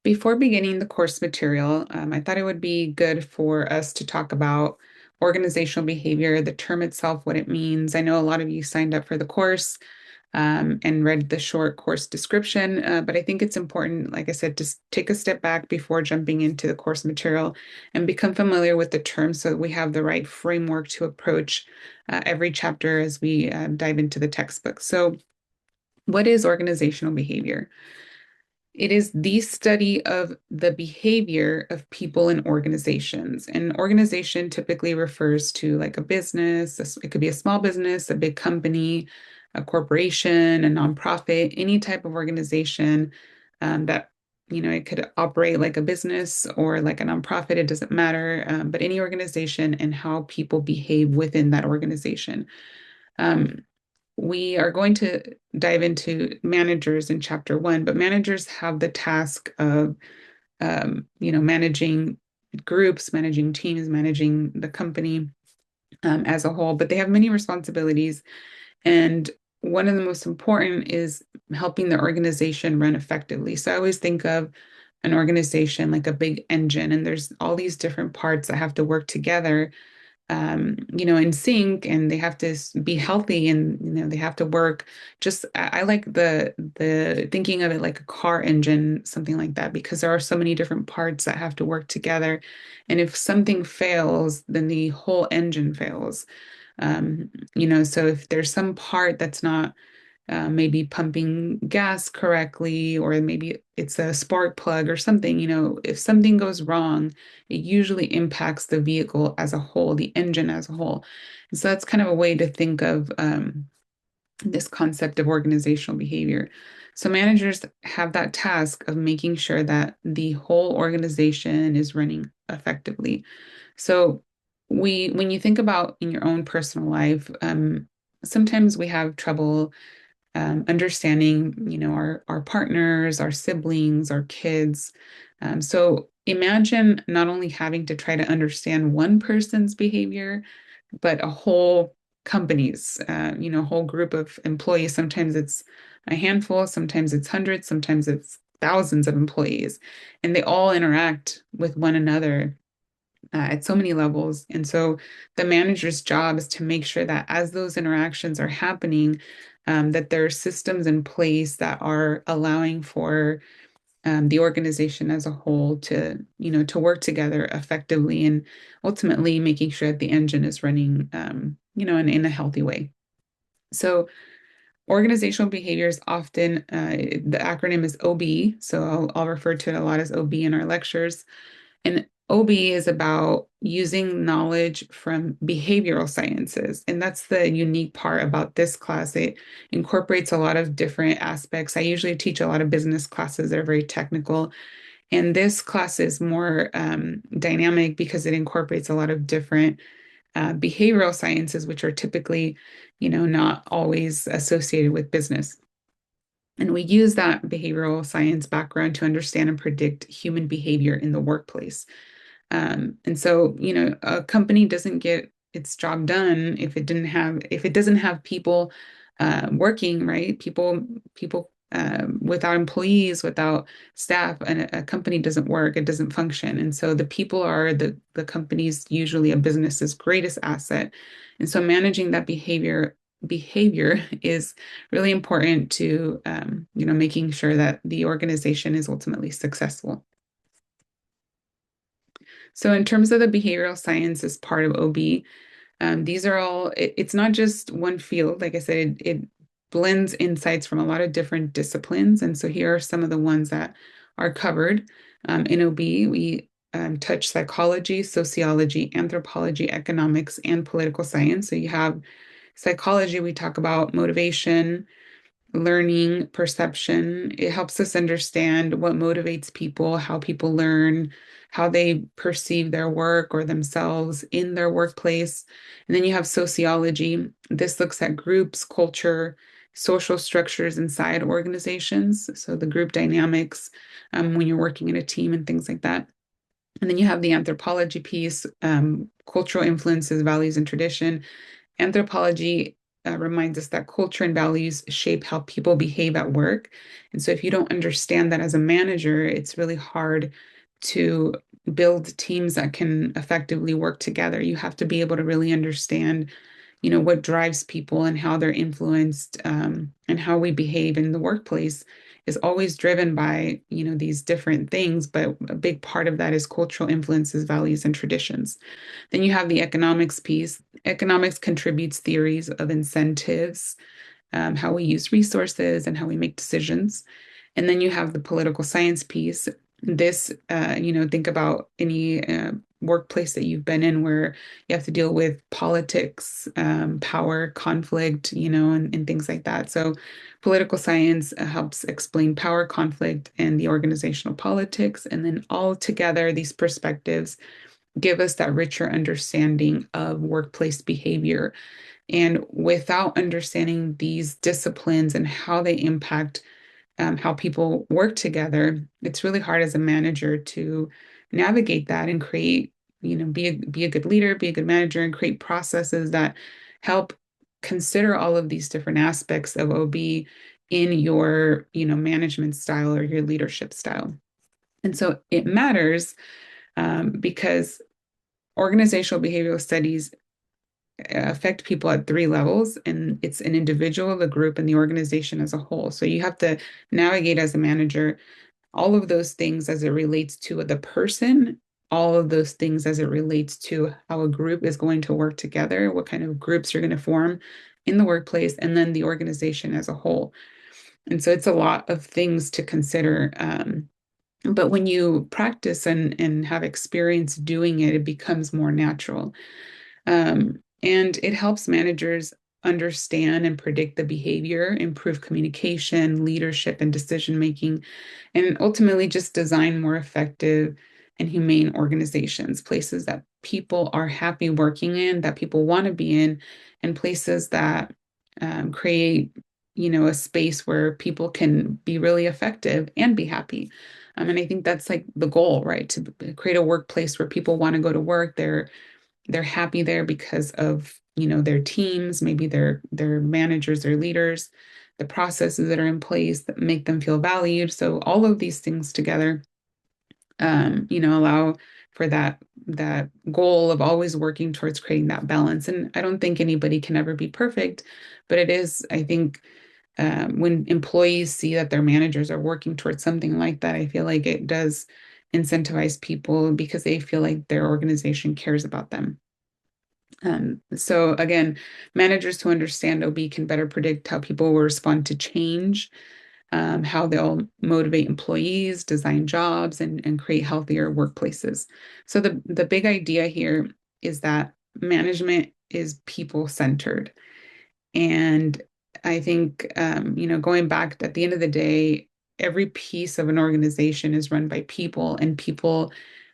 Before beginning the course material, I thought it would be good for us to talk about organizational behavior, the term itself, what it means. I know a lot of you signed up for the course and read the short course description, but I think it's important, like I said, to take a step back before jumping into the course material and become familiar with the term so that we have the right framework to approach every chapter as we dive into the textbook. So, what is organizational behavior? It is the study of the behavior of people in organizations. An organization typically refers to like a business, it could be a small business, a big company, a corporation, a nonprofit, any type of organization that, it could operate like a business or like a nonprofit, it doesn't matter, but any organization and how people behave within that organization. Um, we are going to dive into managers in chapter one, but managers have the task of, managing groups, managing teams, managing the company as a whole, but they have many responsibilities. And one of the most important is helping the organization run effectively. So I always think of an organization like a big engine, and there's all these different parts that have to work together in sync, and they have to be healthy, and they have to work. Just I like the thinking of it like a car engine, something like that, because there are so many different parts that have to work together, and if something fails, then the whole engine fails. So if there's some part that's not maybe pumping gas correctly, or maybe it's a spark plug or something, if something goes wrong, it usually impacts the vehicle as a whole, the engine as a whole. And so that's kind of a way to think of this concept of organizational behavior. So managers have that task of making sure that the whole organization is running effectively. So when you think about in your own personal life, sometimes we have trouble understanding, our partners, our siblings, our kids. So imagine not only having to try to understand one person's behavior, but a whole company's, whole group of employees. Sometimes it's a handful, sometimes it's hundreds, sometimes it's thousands of employees, and they all interact with one another at so many levels. And so the manager's job is to make sure that as those interactions are happening, that there are systems in place that are allowing for the organization as a whole to work together effectively, and ultimately making sure that the engine is running, in a healthy way. So organizational behavior is often, the acronym is OB. So I'll refer to it a lot as OB in our lectures. And OB is about using knowledge from behavioral sciences. And that's the unique part about this class. It incorporates a lot of different aspects. I usually teach a lot of business classes that are very technical. And this class is more dynamic because it incorporates a lot of different behavioral sciences, which are typically, not always associated with business. And we use that behavioral science background to understand and predict human behavior in the workplace. And so, a company doesn't get its job done if it doesn't have people working, right? People without employees, without staff, and a company doesn't work, it doesn't function. And so the people are the company's, usually a business's greatest asset. And so managing that behavior is really important to making sure that the organization is ultimately successful. So in terms of the behavioral science as part of OB, these are all, it's not just one field. Like I said, it blends insights from a lot of different disciplines. And so here are some of the ones that are covered. In OB, we touch psychology, sociology, anthropology, economics, and political science. So you have psychology, we talk about motivation, learning, perception. It helps us understand what motivates people, how people learn, how they perceive their work or themselves in their workplace. And then you have sociology. This looks at groups, culture, social structures inside organizations. So the group dynamics when you're working in a team and things like that. And then you have the anthropology piece, cultural influences, values, and tradition. Anthropology reminds us that culture and values shape how people behave at work. And so if you don't understand that as a manager, it's really hard to build teams that can effectively work together. You have to be able to really understand, what drives people and how they're influenced, and how we behave in the workplace is always driven by, these different things. But a big part of that is cultural influences, values, and traditions. Then you have the economics piece. Economics contributes theories of incentives, how we use resources, and how we make decisions. And then you have the political science piece. This, think about any workplace that you've been in where you have to deal with politics, power, conflict, and things like that. So political science helps explain power, conflict, and the organizational politics. And then all together, these perspectives give us that richer understanding of workplace behavior. And without understanding these disciplines and how they impact how people work together, it's really hard as a manager to navigate that and create, be a good leader, be a good manager, and create processes that help consider all of these different aspects of OB in your, management style or your leadership style. And so it matters because organizational behavioral studies affect people at three levels, and it's an individual, the group, and the organization as a whole. So you have to navigate as a manager all of those things as it relates to the person, all of those things as it relates to how a group is going to work together, what kind of groups you're going to form in the workplace, and then the organization as a whole. And so it's a lot of things to consider. But when you practice and have experience doing it, it becomes more natural. And it helps managers understand and predict the behavior, improve communication, leadership, and decision making, and ultimately just design more effective and humane organizations, places that people are happy working in, that people want to be in, and places that create, a space where people can be really effective and be happy. And I think that's like the goal, right? To create a workplace where people want to go to work. They're happy there because of, their teams, maybe their managers, their leaders, the processes that are in place that make them feel valued. So all of these things together, allow for that goal of always working towards creating that balance. And I don't think anybody can ever be perfect, but it is, I think, when employees see that their managers are working towards something like that, I feel like it does incentivize people because they feel like their organization cares about them. So again, managers who understand OB can better predict how people will respond to change, how they'll motivate employees, design jobs, and create healthier workplaces. So the big idea here is that management is people centered. And I think, going back at the end of the day, every piece of an organization is run by people, and people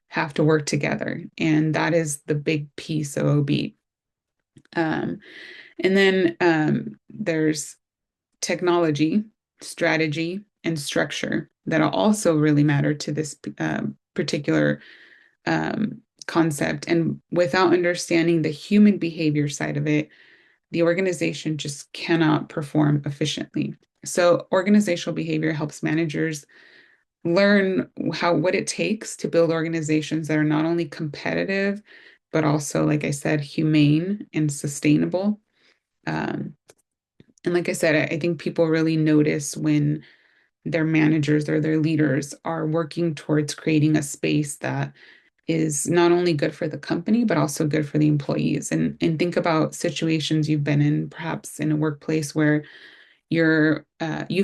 have to work together. And that is the big piece of OB. Um, and then there's technology, strategy, and structure that also really matter to this particular concept. And without understanding the human behavior side of it, the organization just cannot perform efficiently. So organizational behavior helps managers learn what it takes to build organizations that are not only competitive, but also, like I said, humane and sustainable. Um, and like I said, I think people really notice when their managers or their leaders are working towards creating a space that is not only good for the company, but also good for the employees. And think about situations you've been in, perhaps in a workplace where you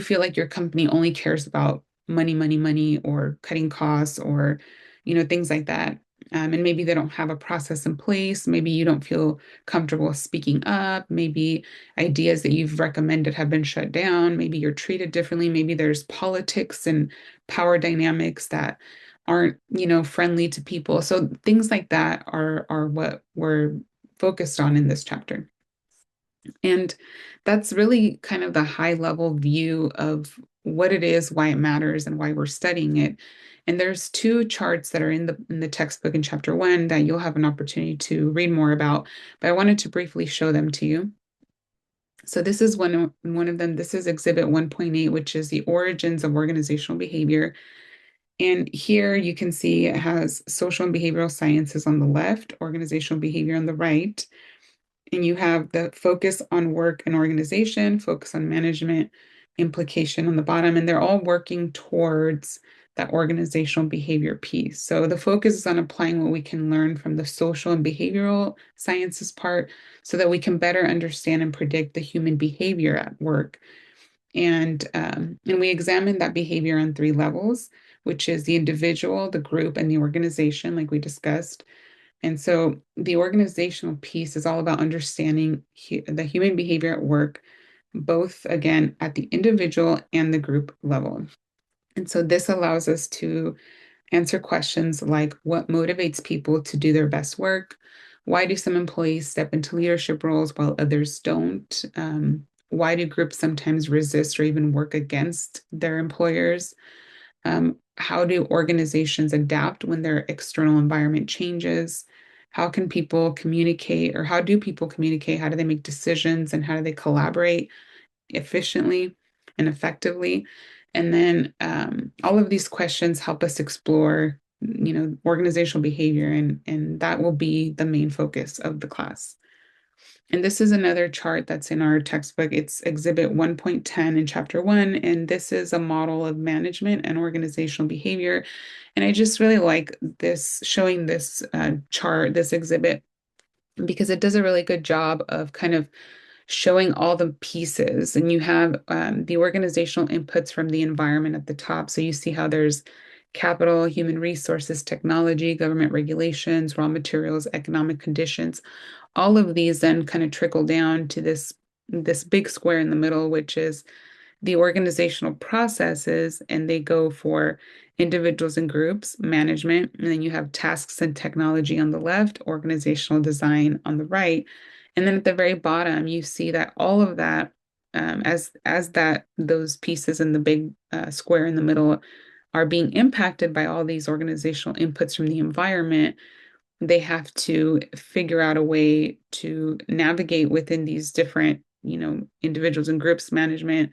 feel like your company only cares about money, money, money, or cutting costs, or things like that. And maybe they don't have a process in place. Maybe you don't feel comfortable speaking up. Maybe ideas that you've recommended have been shut down. Maybe you're treated differently. Maybe there's politics and power dynamics that aren't, friendly to people. So things like that are what we're focused on in this chapter. And that's really kind of the high level view of what it is, why it matters, and why we're studying it. And there's two charts that are in the textbook in chapter 1 that you'll have an opportunity to read more about, but I wanted to briefly show them to you. So this is one of them. This is Exhibit 1.8, which is the origins of organizational behavior. And here you can see it has social and behavioral sciences on the left, organizational behavior on the right. And you have the focus on work and organization, focus on management, implication on the bottom, and they're all working towards that organizational behavior piece. So the focus is on applying what we can learn from the social and behavioral sciences part so that we can better understand and predict the human behavior at work. And we examine that behavior on three levels, which is the individual, the group, and the organization, like we discussed. And so the organizational piece is all about understanding the human behavior at work, both again at the individual and the group level. And so this allows us to answer questions like what motivates people to do their best work? Why do some employees step into leadership roles while others don't? Why do groups sometimes resist or even work against their employers? How do organizations adapt when their external environment changes? How can people communicate, or how do people communicate? How do they make decisions, and how do they collaborate efficiently and effectively? And then all of these questions help us explore, organizational behavior, and that will be the main focus of the class. And this is another chart that's in our textbook. It's Exhibit 1.10 in Chapter 1, and this is a model of management and organizational behavior. And I just really like this, showing this chart, this exhibit, because it does a really good job of kind of showing all the pieces. And you have the organizational inputs from the environment at the top. So you see how there's capital, human resources, technology, government regulations, raw materials, economic conditions. All of these then kind of trickle down to this big square in the middle, which is the organizational processes, and they go for individuals and groups, management, and then you have tasks and technology on the left, organizational design on the right. And then at the very bottom, you see that all of that, as that those pieces in the big square in the middle are being impacted by all these organizational inputs from the environment, they have to figure out a way to navigate within these different, individuals and groups, management,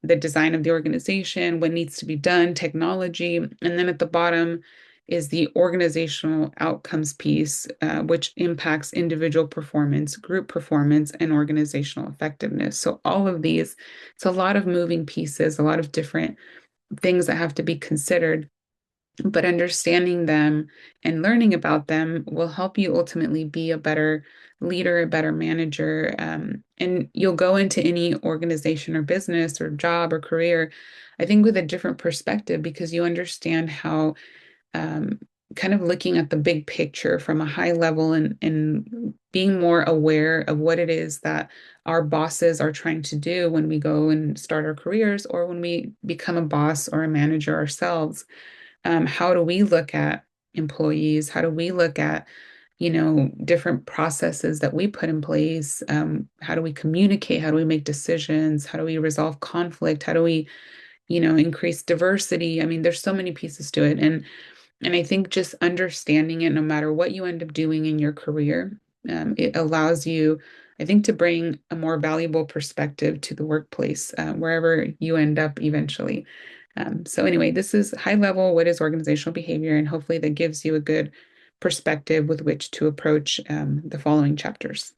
the design of the organization, what needs to be done, technology. And then at the bottom is the organizational outcomes piece, which impacts individual performance, group performance, and organizational effectiveness. So all of these, it's a lot of moving pieces, a lot of different things that have to be considered, but understanding them and learning about them will help you ultimately be a better leader, a better manager. And you'll go into any organization or business or job or career, I think, with a different perspective because you understand how um, kind of looking at the big picture from a high level and being more aware of what it is that our bosses are trying to do when we go and start our careers or when we become a boss or a manager ourselves. How do we look at employees? How do we look at, different processes that we put in place? How do we communicate? How do we make decisions? How do we resolve conflict? How do we, increase diversity? I mean, there's so many pieces to it. And I think just understanding it, no matter what you end up doing in your career, it allows you, I think, to bring a more valuable perspective to the workplace, wherever you end up eventually. So anyway, this is high level, what is organizational behavior, and hopefully that gives you a good perspective with which to approach the following chapters.